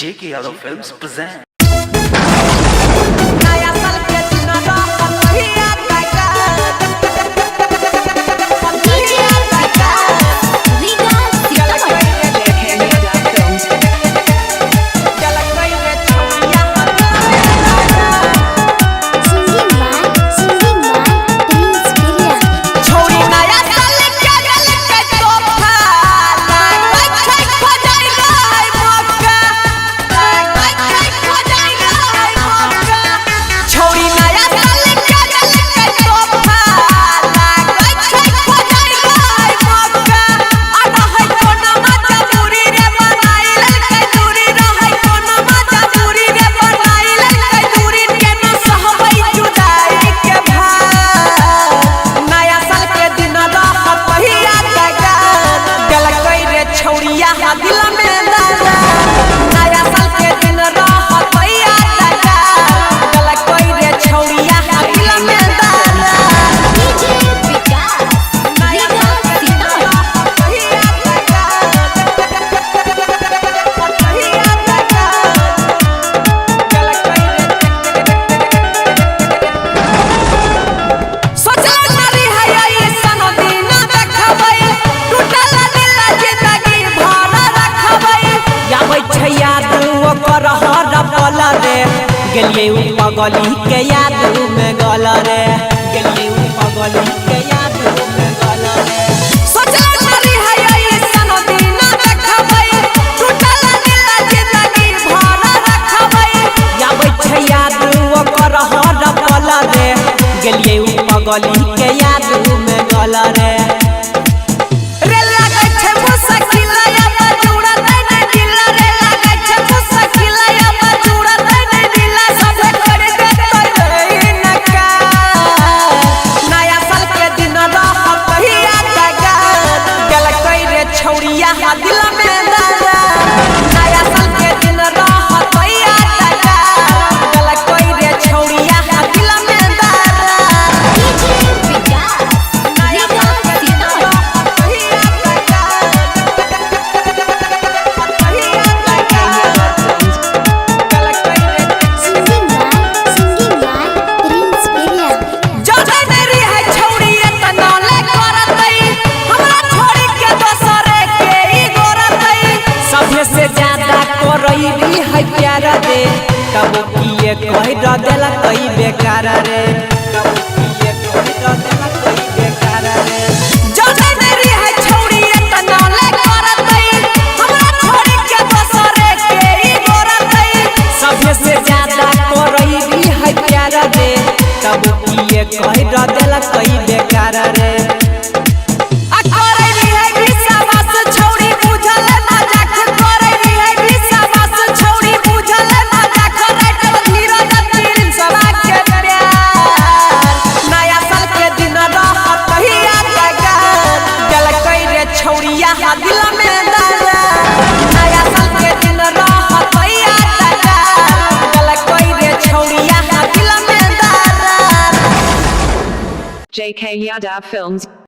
JK Yadav Films present. गेलिए पगली के याद में गल रे गेलिए पगली के याद में गल रे सोचला करी है ऐसन दिन देखबै टूटल दिल जिंदगी भर रखबै याबै छै याद ओकर हर पल रे गेलिए पगली के याद में गल रे कब किए कह देला कई बेकार रे कब किए कह देला कई बेकार रे जने मेरी है छौड़ी एतना ले करतई हमरा छोड़ी के दोसरे के ई गोरतई सबसे से ज्यादा करई भी है प्यार रे कब किए कह देला कई बेकार रे JK Yadav Films